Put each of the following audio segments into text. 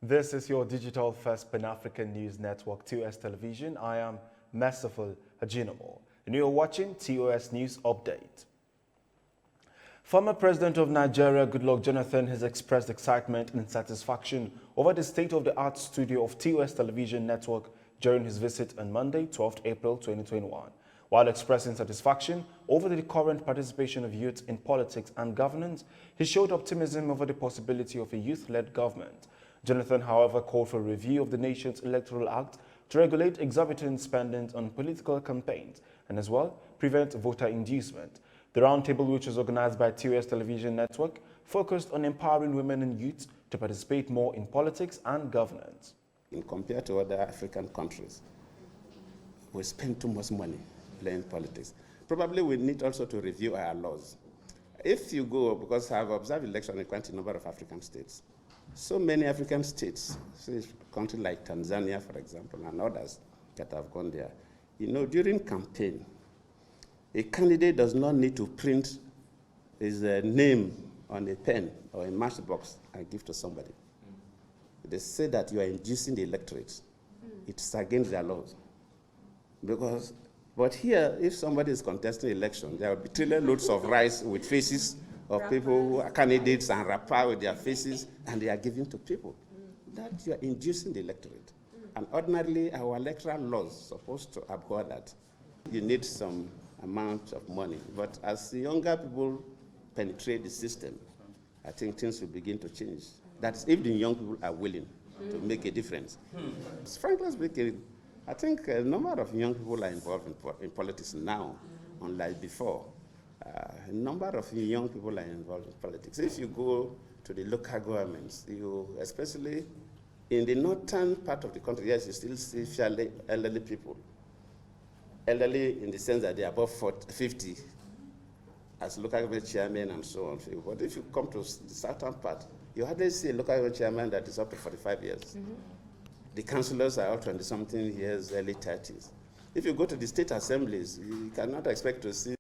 This is your digital first Pan-African news network, TOS Television. I am Merciful Hajinomo, and you are watching TOS News Update. Former President of Nigeria, Goodluck Jonathan, has expressed excitement and satisfaction over the state-of-the-art studio of TOS Television Network during his visit on Monday, 12th April 2021. While expressing satisfaction over the current participation of youth in politics and governance, he showed optimism over the possibility of a youth-led government. Jonathan, however, called for a review of the nation's Electoral Act to regulate exorbitant spending on political campaigns and as well prevent voter inducement. The roundtable, which was organized by TOS Television Network, focused on empowering women and youth to participate more in politics and governance. Compared to other African countries, we spend too much money playing politics. Probably we need also to review our laws. If you go, because I've observed elections in quite a number of African states, so many African states, say countries like Tanzania, for example, and others that have gone there, during campaign, a candidate does not need to print his name on a pen or a matchbox and give to somebody. They say that you are inducing the electorate. It's against their laws. But here, if somebody is contesting election, there will be trillion loads of rice with faces of people who are candidates and wrapper with their faces, and they are giving to people. That you are inducing the electorate. And ordinarily, our electoral laws are supposed to abhor that. You need some amount of money. But as the younger people penetrate the system, I think things will begin to change. That's if the young people are willing to make a difference. Frankly speaking, I think a number of young people are involved in politics now, unlike before. A number of young people are involved in politics. If you go to the local governments, especially in the northern part of the country, yes, you still see fairly elderly people. Elderly in the sense that they are above 50 as local government chairman and so on. But if you come to the southern part, you hardly see a local government chairman that is up to 45 years. The councillors are all 20-something years, early 30s. If you go to the state assemblies, you cannot expect to see.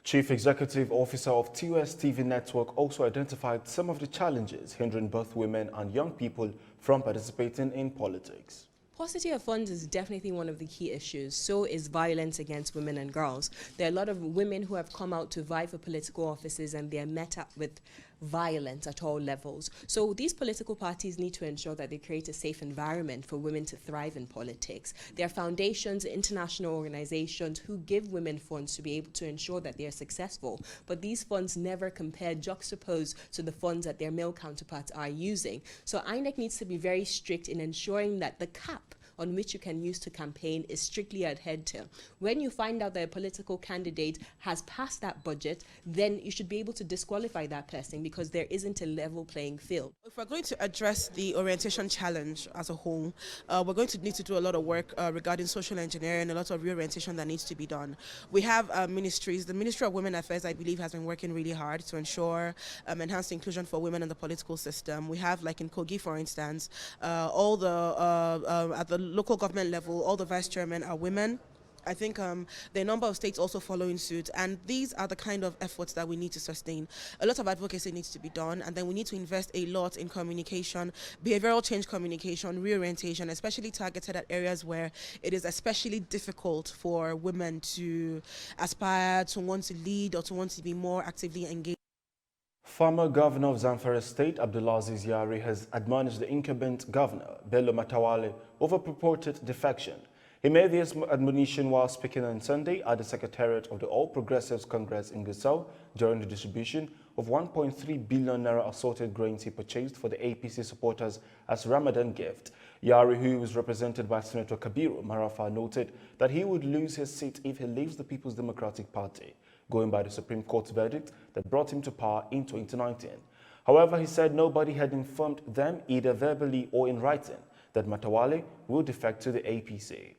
Chief Executive Officer of TOS TV Network also identified some of the challenges hindering both women and young people from participating in politics. Paucity of funds is definitely one of the key issues. So is violence against women and girls. There are a lot of women who have come out to vie for political offices and they are met up with violence at all levels. So these political parties need to ensure that they create a safe environment for women to thrive in politics. There are foundations, international organizations who give women funds to be able to ensure that they are successful. But these funds never compare, juxtaposed to the funds that their male counterparts are using. So INEC needs to be very strict in ensuring that the cap on which you can use to campaign is strictly adhered to. When you find out that a political candidate has passed that budget, then you should be able to disqualify that person because there isn't a level playing field. If we're going to address the orientation challenge as a whole, we're going to need to do a lot of work regarding social engineering, a lot of reorientation that needs to be done. We have ministries. The Ministry of Women Affairs, I believe, has been working really hard to ensure enhanced inclusion for women in the political system. We have, like in Kogi, for instance, all the, at the local government level, all the vice chairmen are women. I think there are a number of states also following suit, and these are the kind of efforts that we need to sustain. A lot of advocacy needs to be done, and then we need to invest a lot in communication, behavioral change communication, reorientation, especially targeted at areas where it is especially difficult for women to aspire, to want to lead, or to want to be more actively engaged. Former Governor of Zamfara State, Abdulaziz Yari, has admonished the incumbent governor, Bello Matawale, over purported defection. He made this admonition while speaking on Sunday at the Secretariat of the All Progressives Congress in Gusau during the distribution of 1.3 billion naira assorted grains he purchased for the APC supporters as Ramadan gift. Yari, who was represented by Senator Kabiru Marafa, noted that he would lose his seat if he leaves the People's Democratic Party, going by the Supreme Court's verdict that brought him to power in 2019. However, he said nobody had informed them, either verbally or in writing, that Matawale will defect to the APC.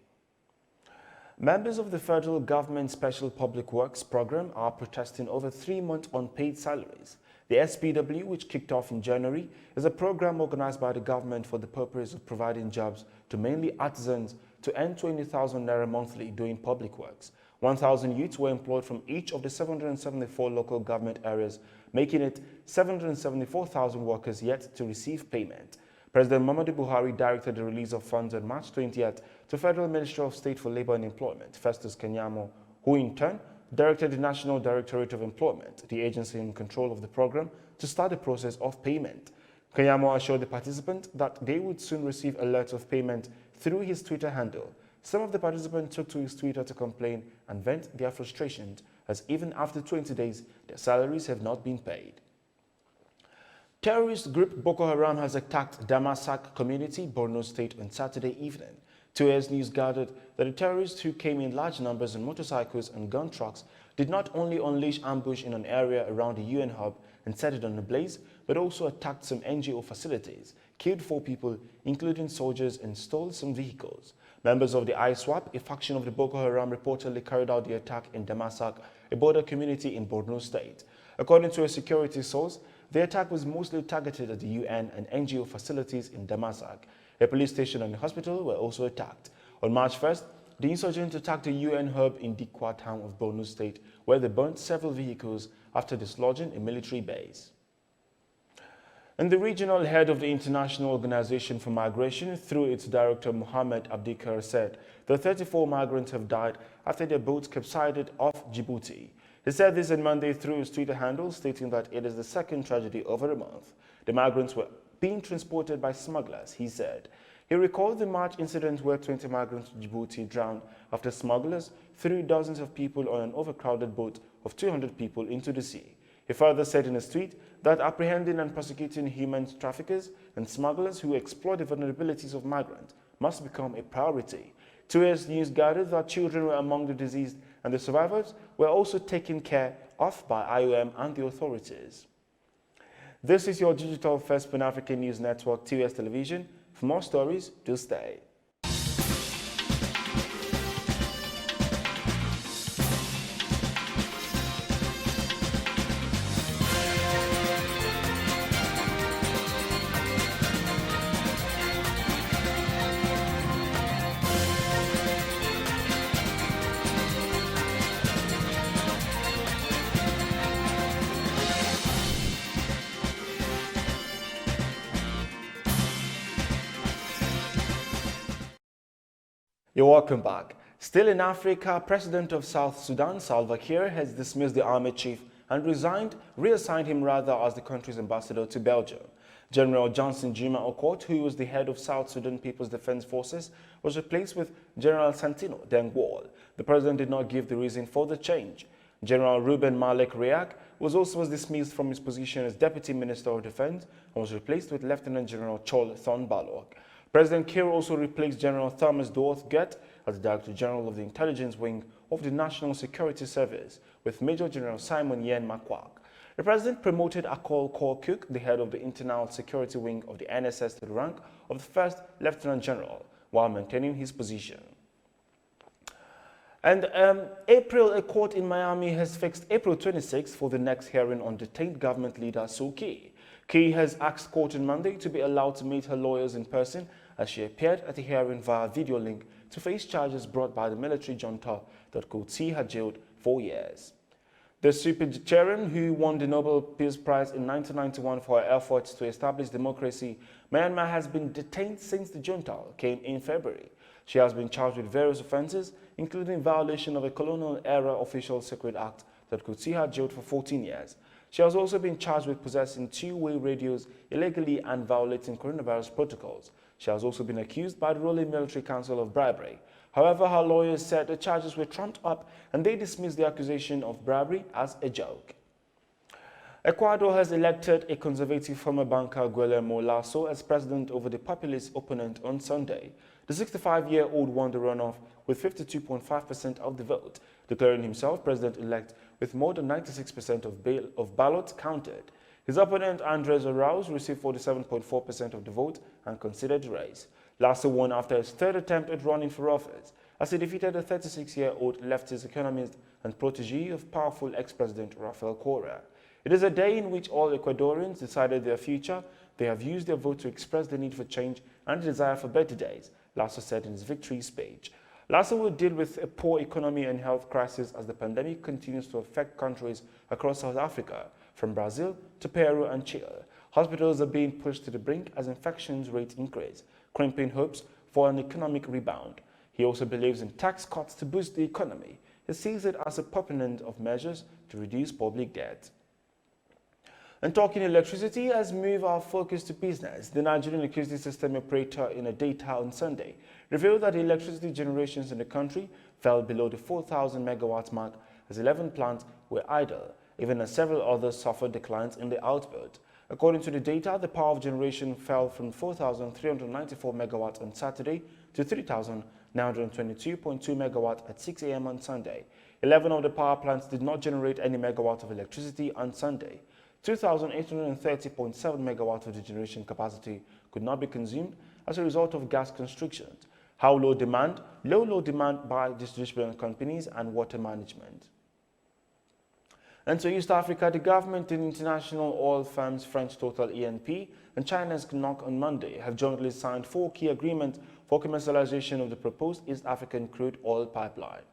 Members of the federal government Special Public Works Program are protesting over 3-month unpaid salaries. The SPW, which kicked off in January, is a program organized by the government for the purpose of providing jobs to mainly artisans to earn 20,000 naira monthly doing public works. 1,000 youths were employed from each of the 774 local government areas, making it 774,000 workers yet to receive payment. President Muhammadu Buhari directed the release of funds on March 20th to Federal Ministry of State for Labor and Employment, Festus Kenyamo, who in turn directed the National Directorate of Employment, the agency in control of the program, to start the process of payment. Kenyamo assured the participants that they would soon receive alerts of payment through his Twitter handle. Some of the participants took to his Twitter to complain and vent their frustrations, as even after 20 days, their salaries have not been paid. Terrorist group Boko Haram has attacked Damasak community, Borno State, on Saturday evening. 2S News gathered that the terrorists, who came in large numbers on motorcycles and gun trucks, did not only unleash ambush in an area around the UN hub and set it on a blaze, but also attacked some NGO facilities, killed 4 people, including soldiers, and stole some vehicles. Members of the ISWAP, a faction of the Boko Haram, reportedly carried out the attack in Damasak, a border community in Borno State. According to a security source, the attack was mostly targeted at the UN and NGO facilities in Damasak. A police station and a hospital were also attacked. On March 1st, the insurgents attacked the UN hub in Dikwa town of Borno State, where they burnt several vehicles after dislodging a military base. And the regional head of the International Organization for Migration, through its director Mohamed Abdikar, said that 34 migrants have died after their boats capsized off Djibouti. He said this on Monday through his Twitter handle, stating that it is the second tragedy over a month. The migrants were being transported by smugglers, he said. He recalled the March incident where 20 migrants to Djibouti drowned after smugglers threw dozens of people on an overcrowded boat of 200 people into the sea. He further said in a tweet that apprehending and prosecuting human traffickers and smugglers who exploit the vulnerabilities of migrants must become a priority. 2S News gathered that children were among the deceased and the survivors were also taken care of by IOM and the authorities. This is your digital first Pan-African news network, 2S Television. For more stories, do stay. You're welcome back. Still in Africa, President of South Sudan, Salva Kiir, has dismissed the army chief and reassigned him rather as the country's ambassador to Belgium. General Johnson Juma Okot, who was the head of South Sudan People's Defense Forces, was replaced with General Santino Dengwall. The president did not give the reason for the change. General Ruben Malek Riak was dismissed from his position as Deputy Minister of Defense and was replaced with Lieutenant General Chol Thonbalok. President Kiir also replaced General Thomas Dorth-Gett as the Director General of the Intelligence Wing of the National Security Service, with Major General Simon Yen Makwak. The President promoted Akol Kor-Kuk, the head of the Internal Security Wing of the NSS, to the rank of the First Lieutenant General, while maintaining his position. And a court in Miami has fixed April 26th for the next hearing on detained government leader Suu Kyi. Kyi has asked court on Monday to be allowed to meet her lawyers in person as she appeared at the hearing via video link to face charges brought by the military junta that could see her jailed 4 years. The superveteran, who won the Nobel Peace Prize in 1991 for her efforts to establish democracy, Myanmar has been detained since the junta came in February. She has been charged with various offences, including violation of a colonial-era official secret act that could see her jailed for 14 years. She has also been charged with possessing two-way radios illegally and violating coronavirus protocols. She has also been accused by the ruling military council of bribery. However, her lawyers said the charges were trumped up and they dismissed the accusation of bribery as a joke. Ecuador has elected a conservative former banker Guillermo Lasso as president over the populist opponent on Sunday. The 65-year-old won the runoff with 52.5% of the vote, declaring himself president-elect with more than 96% of ballots counted. His opponent, Andres Arauz, received 47.4% of the vote and considered the race. Lasso won after his third attempt at running for office, as he defeated the 36-year-old leftist economist and protege of powerful ex-president Rafael Correa. It is a day in which all Ecuadorians decided their future. They have used their vote to express the need for change and the desire for better days, Lasso said in his victory speech. Lasso will deal with a poor economy and health crisis as the pandemic continues to affect countries across South Africa, from Brazil to Peru and Chile. Hospitals are being pushed to the brink as infections rates increase, crimping hopes for an economic rebound. He also believes in tax cuts to boost the economy. He sees it as a proponent of measures to reduce public debt. And talking electricity has moved our focus to business. The Nigerian Electricity System Operator in a data on Sunday revealed that the electricity generations in the country fell below the 4,000 megawatt mark as 11 plants were idle, even as several others suffered declines in the output. According to the data, the power of generation fell from 4,394 megawatts on Saturday to 3,922.2 megawatts at 6 a.m. on Sunday. 11 of the power plants did not generate any megawatts of electricity on Sunday. 2,830.7 megawatts of the generation capacity could not be consumed as a result of gas constrictions, low demand by distribution companies, and water management. And to East Africa, the government and international oil firms French Total E&P and China's KNOC on Monday have jointly signed 4 key agreements for commercialization of the proposed East African crude oil pipeline.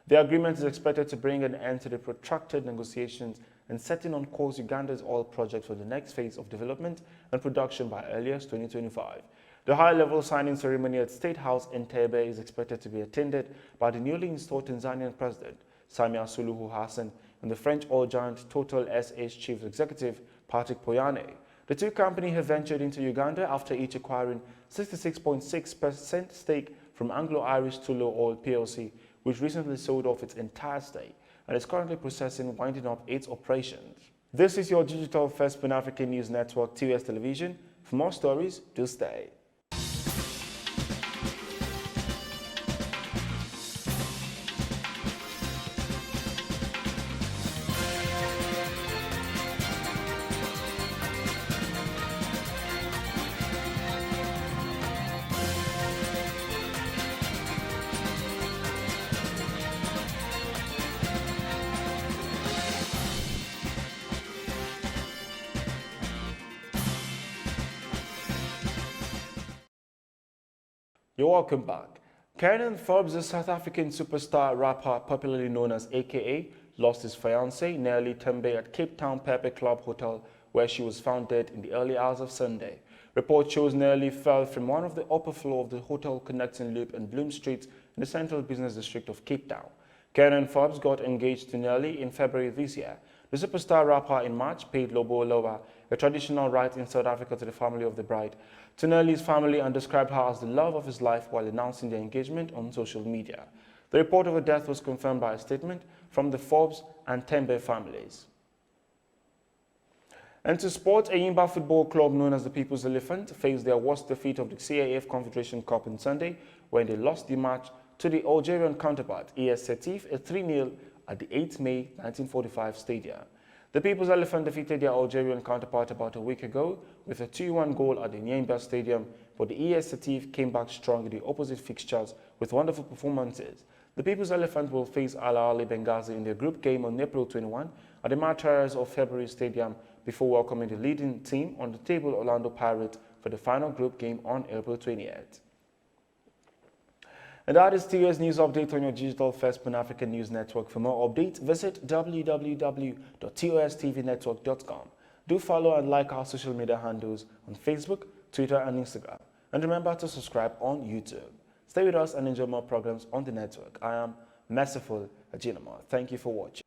The agreement is expected to bring an end to the protracted negotiations and setting on course Uganda's oil project for the next phase of development and production by earliest 2025. The high-level signing ceremony at State House in Entebbe is expected to be attended by the newly installed Tanzanian President Samia Suluhu Hassan and the French oil giant Total S.A.'s chief executive Patrick Pouyanné. The two companies have ventured into Uganda after each acquiring 66.6% stake from Anglo-Irish Tullow Oil plc, which recently sold off its entire stake and is currently processing winding up its operations. This is your digital first Pan-African News Network, TUS Television. For more stories, do stay. You're welcome back. Karen Forbes, a South African superstar rapper popularly known as AKA, lost his fiancée, Nelly Tembe, at Cape Town Pepe Club Hotel, where she was found dead in the early hours of Sunday. Report shows Nelly fell from one of the upper floor of the hotel connecting Loop and Bloom Streets in the central business district of Cape Town. Karen Forbes got engaged to Nelly in February this year. The superstar rapper in March paid Lobo Loba, a traditional rite in South Africa, to the family of the bride, to Nelly's family, and described her as the love of his life while announcing their engagement on social media. The report of her death was confirmed by a statement from the Forbes and Tembe families. And to sport, Ayimba Football Club, known as the People's Elephant, faced their worst defeat of the CAF Confederation Cup on Sunday when they lost the match to the Algerian counterpart ES Setif at 3-0 at the 8 May 1945 stadium. The People's Elephant defeated their Algerian counterpart about a week ago with a 2-1 goal at the Nyemba Stadium, but the ES Setif came back strong in the opposite fixtures with wonderful performances. The People's Elephant will face Al Ahly Benghazi in their group game on April 21 at the Martyrs of February Stadium before welcoming the leading team on the table, Orlando Pirates, for the final group game on April 28th. And that is TUS News Update on your digital first Pan-African News Network. For more updates, visit www.tustvnetwork.com. Do follow and like our social media handles on Facebook, Twitter, and Instagram. And remember to subscribe on YouTube. Stay with us and enjoy more programs on the network. I am Merciful Ajinama. Thank you for watching.